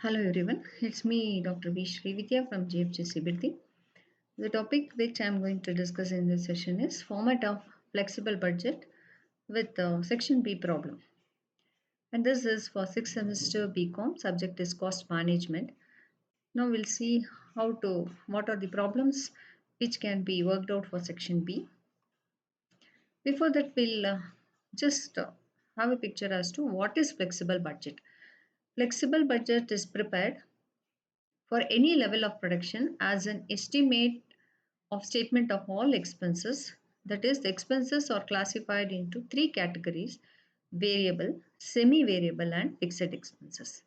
Hello everyone, it's me Dr. V. Srividya from JFGC Building. The topic which I'm going to discuss in this session is format of flexible budget with section B problem. And this is for 6th semester BCom, subject is cost management. Now we'll see what are the problems which can be worked out for section B. Before that, we'll just have a picture as to what is flexible budget. Flexible budget is prepared for any level of production as an estimate of statement of all expenses. That is, the expenses are classified into three categories: variable, semi variable, and fixed expenses.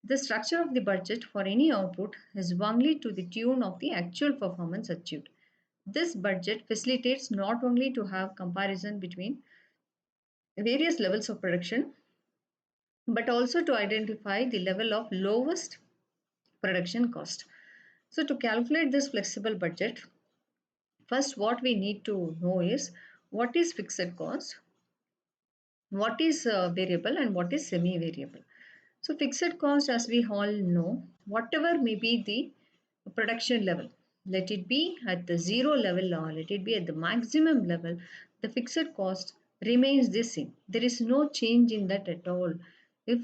The structure of the budget for any output is only to the tune of the actual performance achieved. This budget facilitates not only to have comparison between various levels of production but also to identify the level of lowest production cost. So, to calculate this flexible budget, first what we need to know is what is fixed cost, what is variable, and what is semi variable. So, fixed cost, as we all know, whatever may be the production level, let it be at the zero level or let it be at the maximum level, the fixed cost remains the same. There is no change in that at all. If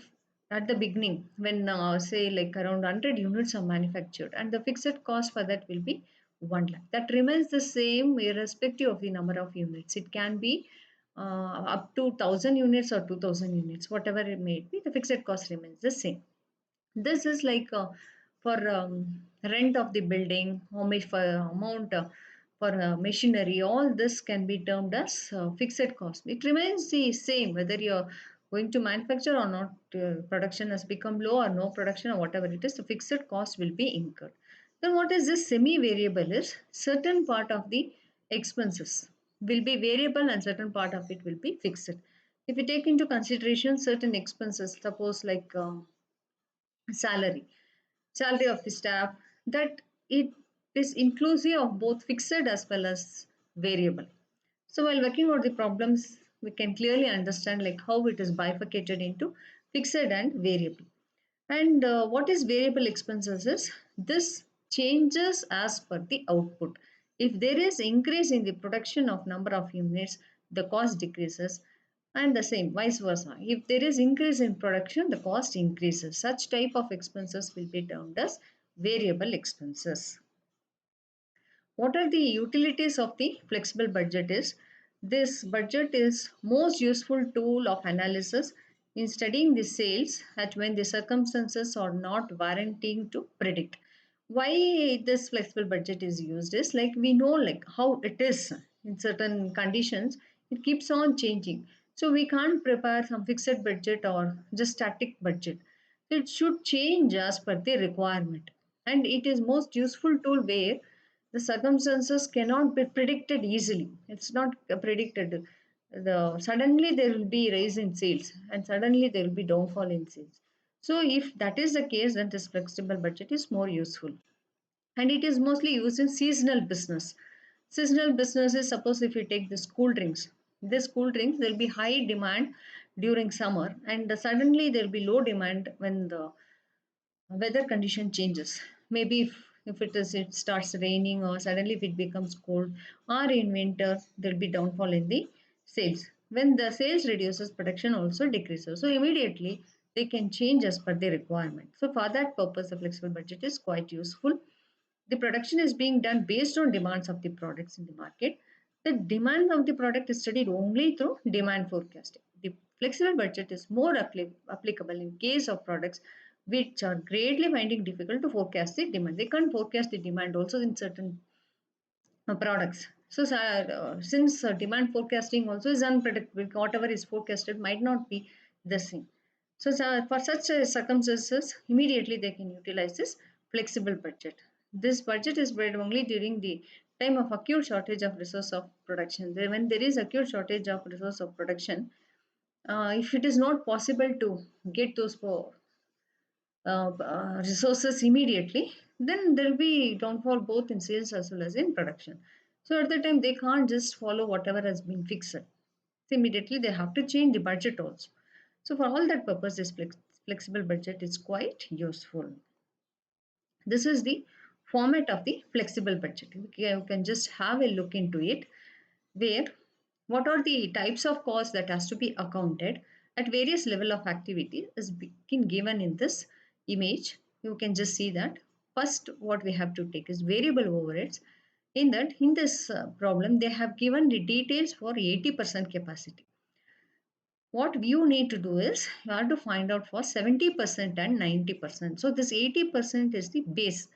at the beginning, when say like around 100 units are manufactured, and the fixed cost for that will be 1 lakh, that remains the same irrespective of the number of units. It can be up to 1000 units or 2000 units, whatever it may be, the fixed cost remains the same. This is like for rent of the building, how much for amount for machinery, all this can be termed as fixed cost. It remains the same whether you're going to manufacture or not, production has become low or no production or whatever it is, the fixed cost will be incurred. Then what is this semi variable is certain part of the expenses will be variable and certain part of it will be fixed. If you take into consideration certain expenses, suppose like salary of the staff, that it is inclusive of both fixed as well as variable. So while working out the problems, we can clearly understand like how it is bifurcated into fixed and variable. And what is variable expenses is this changes as per the output. If there is increase in the production of number of units, the cost decreases, and the same vice versa. If there is increase in production, the cost increases. Such type of expenses will be termed as variable expenses. What are the utilities of the flexible budget is? This budget is most useful tool of analysis in studying the sales at when the circumstances are not warranting to predict. Why this flexible budget is used is like we know like how it is in certain conditions, it keeps on changing. So we can't prepare some fixed budget or just static budget. It should change as per the requirement, and it is most useful tool where the circumstances cannot be predicted easily. It's not predicted. Suddenly there will be rise in sales and suddenly there will be downfall in sales. So if that is the case, then this flexible budget is more useful. And it is mostly used in seasonal business. Seasonal business is, suppose if you take the school drinks, this cool drinks there will be high demand during summer and suddenly there will be low demand when the weather condition changes. Maybe if it starts raining or suddenly if it becomes cold, or in winter there will be downfall in the sales. When the sales reduces, production also decreases. So immediately they can change as per the requirement. So for that purpose, the flexible budget is quite useful. The production is being done based on demands of the products in the market. The demand of the product is studied only through demand forecasting. The flexible budget is more applicable in case of products which are greatly finding difficult to forecast the demand. They can't forecast the demand also in certain products. So, since demand forecasting also is unpredictable, whatever is forecasted might not be the same. So, for such circumstances, immediately they can utilize this flexible budget. This budget is made only during the time of acute shortage of resource of production. When there is acute shortage of resource of production, if it is not possible to get those resources immediately, then there will be downfall both in sales as well as in production. So at the time, they can't just follow whatever has been fixed. So immediately, they have to change the budget also. So for all that purpose, this flexible budget is quite useful. This is the format of the flexible budget. You can just have a look into it, where what are the types of costs that has to be accounted at various level of activity is being given in this image. You can just see that. First, what we have to take is variable overheads. In that, in this problem, they have given the details for 80% capacity. What you need to do is you have to find out for 70% and 90%. So this 80% is the base.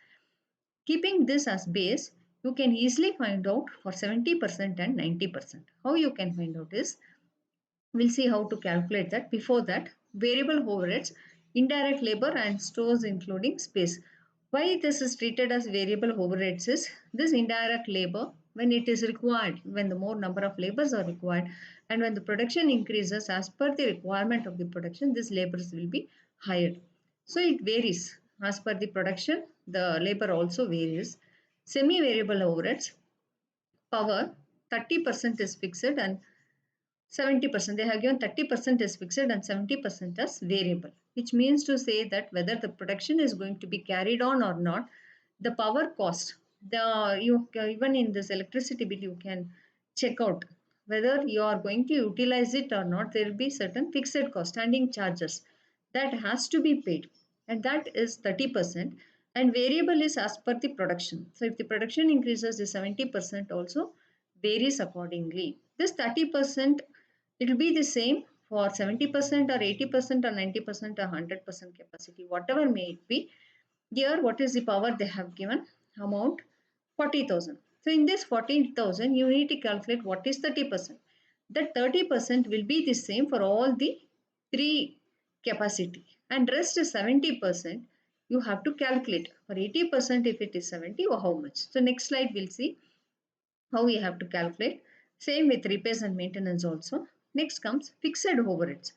Keeping this as base, you can easily find out for 70% and 90%. How you can find out is, we'll see how to calculate that. Before that, variable overheads, indirect labor and stores including space. Why this is treated as variable overheads is, this indirect labor, when it is required, when the more number of labors are required, and when the production increases as per the requirement of the production, this labors will be hired. So it varies as per the production, the labor also varies. Semi-variable overheads, power, 30% is fixed and 70%. They have given 30% is fixed and 70% as variable, which means to say that whether the production is going to be carried on or not, the power cost, you even in this electricity bill, you can check out whether you are going to utilize it or not. There will be certain fixed cost, standing charges, that has to be paid, and that is 30%. And variable is as per the production. So if the production increases, the 70% also varies accordingly. This 30%, it will be the same for 70% or 80% or 90% or 100% capacity, whatever may it be. Here, what is the power they have given? Amount 40,000. So in this 40,000, you need to calculate what is 30%. That 30% will be the same for all the three capacity, and rest is 70%. You have to calculate for 80%, if it is 70, or how much. So next slide we'll see how we have to calculate. Same with repairs and maintenance also. Next comes fixed overheads.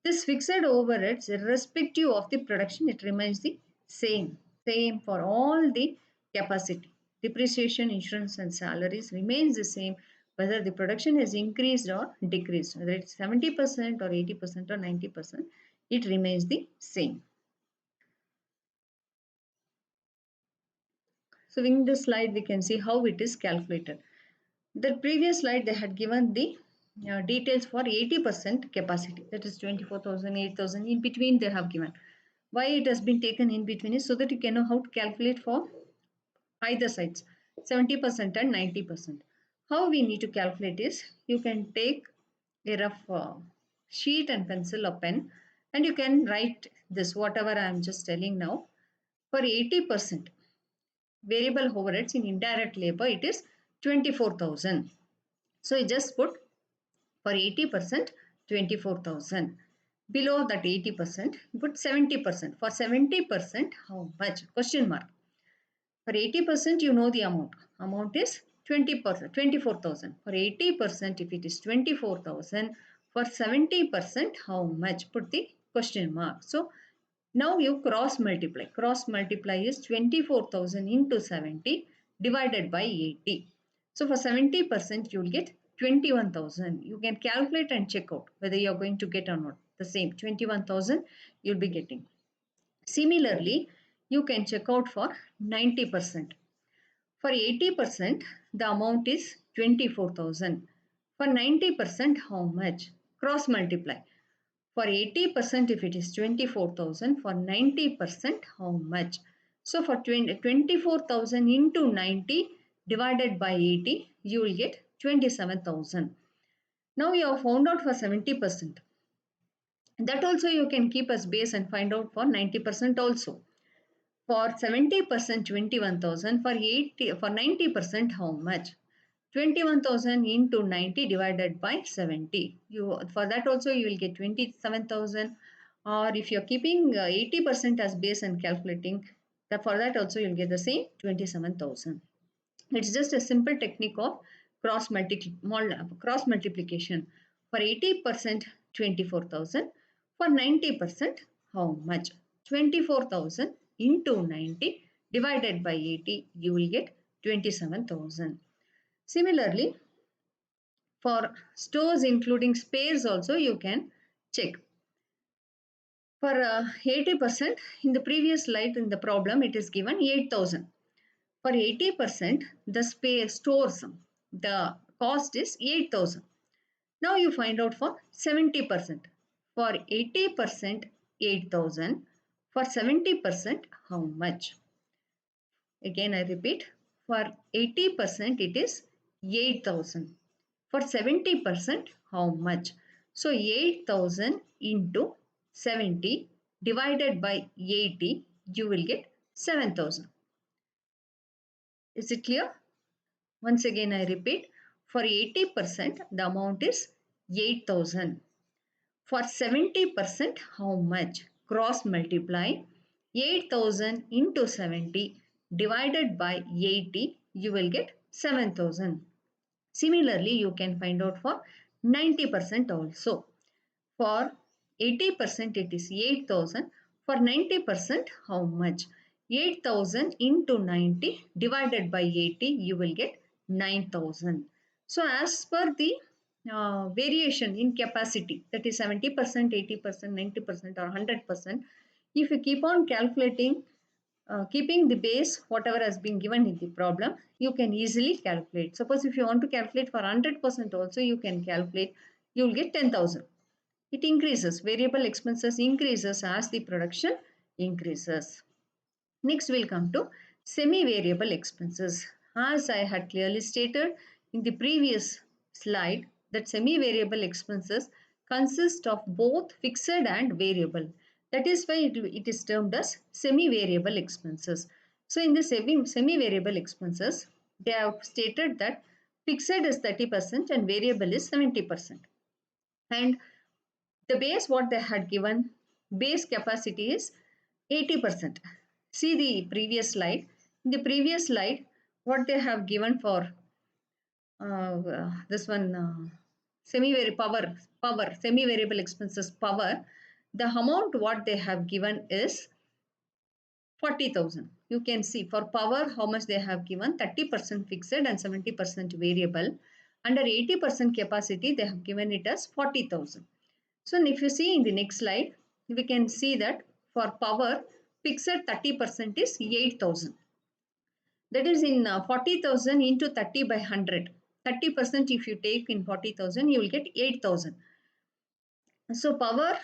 This fixed overheads, irrespective of the production, it remains the same. Same for all the capacity. Depreciation, insurance and salaries remains the same whether the production is increased or decreased. Whether it's 70% or 80% or 90%, it remains the same. So in this slide, we can see how it is calculated. The previous slide, they had given the details for 80% capacity, that is 24,000, 8,000, in between they have given. Why it has been taken in between is so that you can know how to calculate for either sides, 70% and 90%. How we need to calculate is, you can take a rough sheet and pencil or pen, and you can write this, whatever I am just telling now. For 80%, variable overheads in indirect labor, it is 24,000. So you just put for 80%, 24,000. Below that 80%, put 70%. For 70%, how much? Question mark. For 80%, you know the amount. Amount is 20%, 24,000. For 80%, if it is 24,000, for 70%, how much? Put the question mark. So now you cross multiply. Cross multiply is 24,000 into 70 divided by 80. So for 70%, you will get 21,000. You can calculate and check out whether you are going to get or not. The same 21,000 you will be getting. Similarly, you can check out for 90%. For 80%, the amount is 24,000. For 90%, how much? Cross multiply. For 80%, if it is 24,000, for 90%, how much? So for 24,000 into 90 divided by 80, you will get 27,000. Now you have found out for 70%. That also you can keep as base and find out for 90% also. For 70%, 21,000. For 90%, how much? 21,000 into 90 divided by 70. For that also you will get 27,000. Or if you are keeping 80% as base and calculating, for that also you will get the same 27,000. It's just a simple technique of cross multiplication. For 80%, 24,000. For 90%, how much? 24,000 into 90 divided by 80, you will get 27,000. Similarly, for stores including spares also you can check. For 80%, in the previous slide in the problem, it is given 8,000. For 80%, the space stores, the cost is 8,000. Now you find out for 70%. For 80%, 8,000. For 70%, how much? Again, I repeat, for 80%, it is 8,000. For 70%, how much? So 8,000 into 70 divided by 80, you will get 7,000. Is it clear? Once again, I repeat, for 80%, the amount is 8,000. For 70%, how much? Cross multiply 8,000 into 70 divided by 80, you will get 7,000. Similarly, you can find out for 90% also. For 80%, it is 8,000. For 90%, how much? 8,000 into 90 divided by 80, you will get 9,000. So, as per the variation in capacity, that is 70%, 80%, 90% or 100%, if you keep on calculating, keeping the base, whatever has been given in the problem, you can easily calculate. Suppose if you want to calculate for 100% also, you can calculate, you will get 10,000. It increases, variable expenses increases as the production increases. Next we'll come to semi-variable expenses. As I had clearly stated in the previous slide, that semi-variable expenses consist of both fixed and variable. That is why it is termed as semi-variable expenses. So in the semi-variable expenses, they have stated that fixed is 30% and variable is 70%. And the base what they had given, base capacity is 80%. See the previous slide. In the previous slide, what they have given for this one semi-variable expenses power, the amount what they have given is 40,000. You can see for power how much they have given, 30% fixed and 70% variable. Under 80% capacity, they have given it as 40,000. So if you see in the next slide, we can see that for power, fixed 30% is 8,000. That is in 40,000 into 30 by 100. 30% if you take in 40,000, you will get 8,000. So power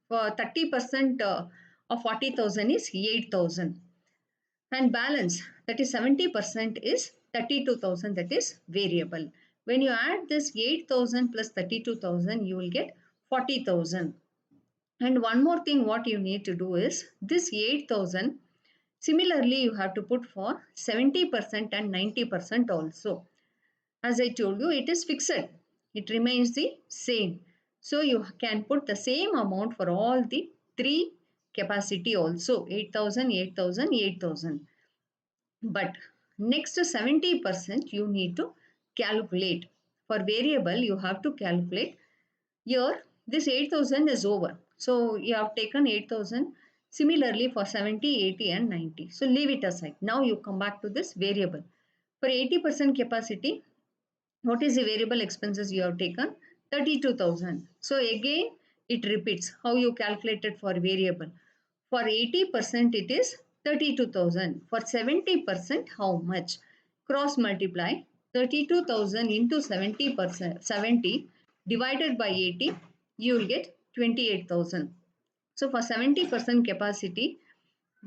for 30% of 40,000 is 8,000. And balance, that is 70% is 32,000, that is variable. When you add this 8,000 plus 32,000, you will get 40,000. And one more thing what you need to do is this 8,000, similarly you have to put for 70% and 90% also. As I told you, it is fixed. It remains the same. So you can put the same amount for all the three capacity also, 8,000, 8,000, 8,000. But next 70% you need to calculate. For variable, you have to calculate. Here, this 8,000 is over. So you have taken 8,000. Similarly for 70, 80 and 90. So leave it aside. Now you come back to this variable. For 80% capacity, what is the variable expenses you have taken? 32,000. So again, it repeats how you calculated for variable. For 80%, it is 32,000. For 70%, how much? Cross multiply 32,000 into 70 divided by 80, you will get 28,000. So for 70% capacity,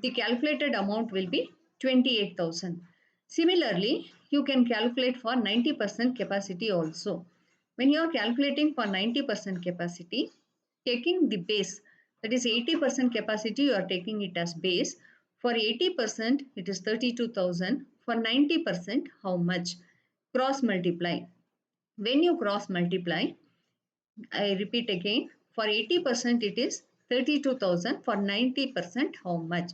the calculated amount will be 28,000. Similarly, you can calculate for 90% capacity also. When you are calculating for 90% capacity, taking the base, that is 80% capacity, you are taking it as base. For 80%, it is 32,000. For 90%, how much? Cross multiply. When you cross multiply, I repeat again, for 80% it is 32,000. For 90%, how much?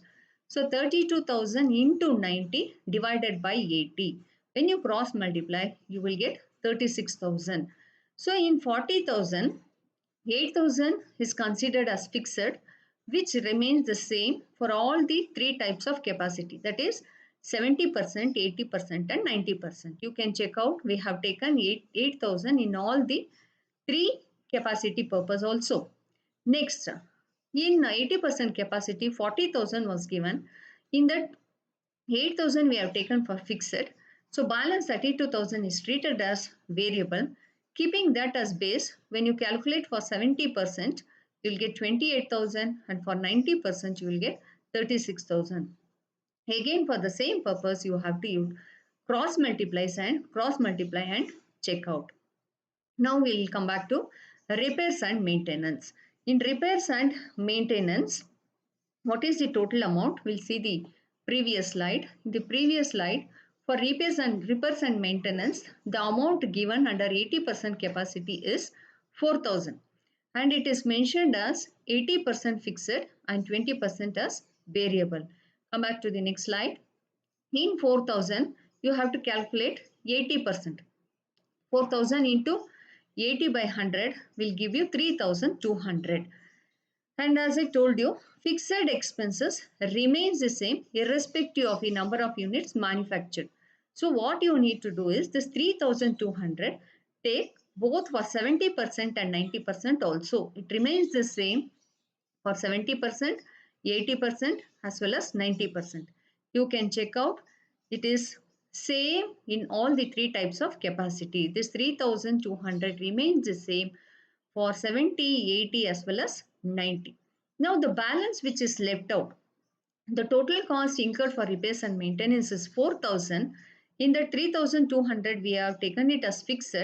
So 32,000 into 90 divided by 80. When you cross multiply, you will get 36,000. So in 40,000, 8,000 is considered as fixed, which remains the same for all the three types of capacity. That is 70%, 80% and 90%. You can check out, we have taken 8,000 in all the three capacity purpose also. Next, In 80% capacity, 40,000 was given. In that 8,000 we have taken for fixed. So balance 32,000 is treated as variable. Keeping that as base, when you calculate for 70%, you will get 28,000, and for 90% you will get 36,000. Again, for the same purpose, you have to use cross multiply and check out. Now we will come back to repairs and maintenance. In repairs and maintenance, what is the total amount? We'll see the previous slide. In the previous slide, for repairs and maintenance, the amount given under 80% capacity is 4,000, and it is mentioned as 80% fixed and 20% as variable. Come back to the next slide. In 4,000, you have to calculate 80%. 4,000 into 80 by 100 will give you 3,200. And as I told you, fixed expenses remains the same irrespective of the number of units manufactured. So what you need to do is this 3,200 take both for 70% and 90% also. It remains the same for 70%, 80% as well as 90%. You can check out, it is same in all the three types of capacity. This 3,200 remains the same for 70, 80 as well as 90. Now the balance which is left out, the total cost incurred for repairs and maintenance is 4,000. In the 3,200 we have taken it as fixed.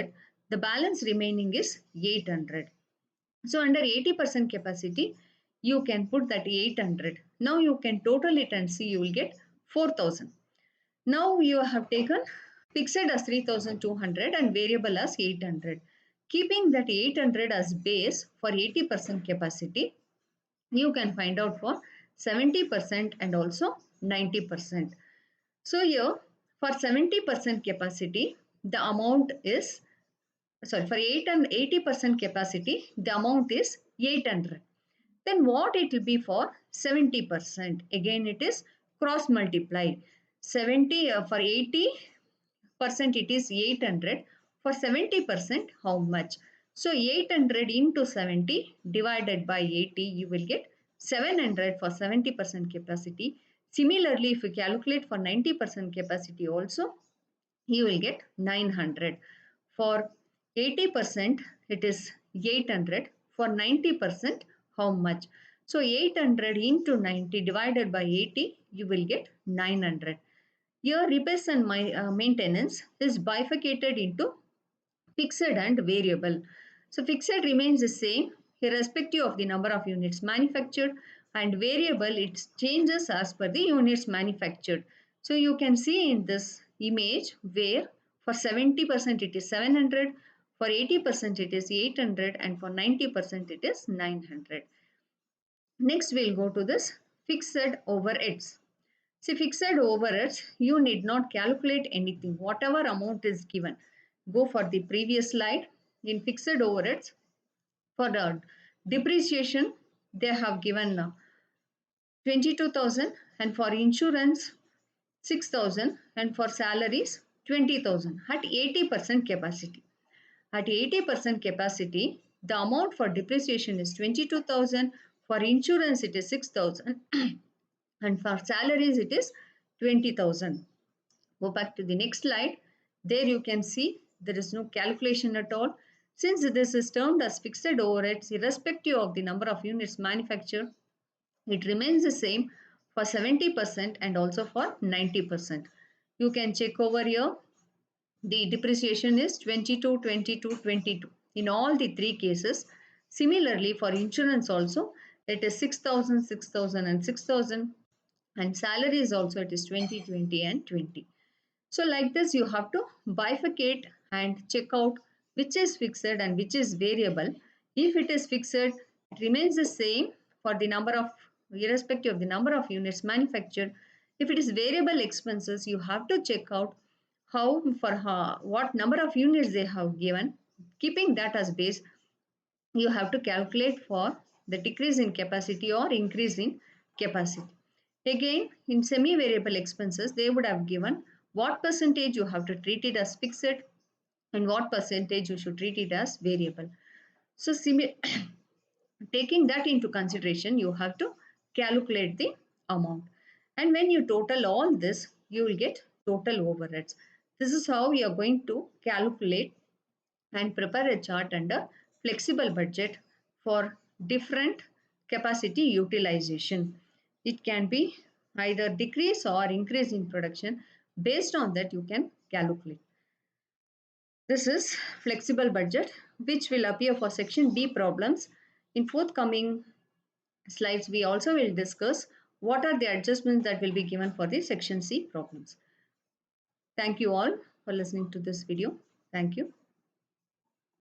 The balance remaining is 800. So under 80% capacity, you can put that 800. Now you can total it and see you will get 4,000. Now you have taken fixed as 3,200 and variable as 800. Keeping that 800 as base for 80% capacity, you can find out for 70% and also 90%. So here for 70% capacity, the amount is, sorry, for 80% capacity, the amount is 800. Then what it will be for 70%? Again, it is cross multiply. 70 for 80% it is 800. For 70%, how much? So 800 into 70 divided by 80, you will get 700 for 70% capacity. Similarly, if you calculate for 90% capacity also, you will get 900. For 80%, it is 800. For 90%, how much? So 800 into 90 divided by 80, you will get 900. Here, repairs and maintenance is bifurcated into fixed and variable. So fixed remains the same irrespective of the number of units manufactured, and variable it changes as per the units manufactured. So you can see in this image where for 70% it is 700, for 80% it is 800, and for 90% it is 900. Next we'll go to this fixed overheads. See, fixed overheads, you need not calculate anything. Whatever amount is given, go for the previous slide. In fixed overheads, for the depreciation, they have given 22,000, and for insurance 6,000, and for salaries 20,000 at 80% capacity. At 80% capacity, the amount for depreciation is 22,000, for insurance it is 6,000 and for salaries it is 20,000. Go back to the next slide. There you can see there is no calculation at all. Since this is termed as fixed overheads irrespective of the number of units manufactured, it remains the same for 70% and also for 90%. You can check over here. The depreciation is 22, 22, 22 in all the three cases. Similarly, for insurance also, it is 6,000, 6,000 and 6,000, and salaries also it is 20, 20 and 20. So like this, you have to bifurcate and check out which is fixed and which is variable. If it is fixed, it remains the same for the number of, irrespective of the number of units manufactured. If it is variable expenses, you have to check out how, for what number of units they have given. Keeping that as base, you have to calculate for the decrease in capacity or increase in capacity. Again, in semi-variable expenses, they would have given what percentage you have to treat it as fixed and what percentage you should treat it as variable. So Taking that into consideration, you have to calculate the amount. And when you total all this, you will get total overheads. This is how you are going to calculate and prepare a chart under flexible budget for different capacity utilization. It can be either decrease or increase in production. Based on that, you can calculate. This is flexible budget, which will appear for section D problems. In forthcoming slides, we also will discuss what are the adjustments that will be given for the section C problems. Thank you all for listening to this video. Thank you.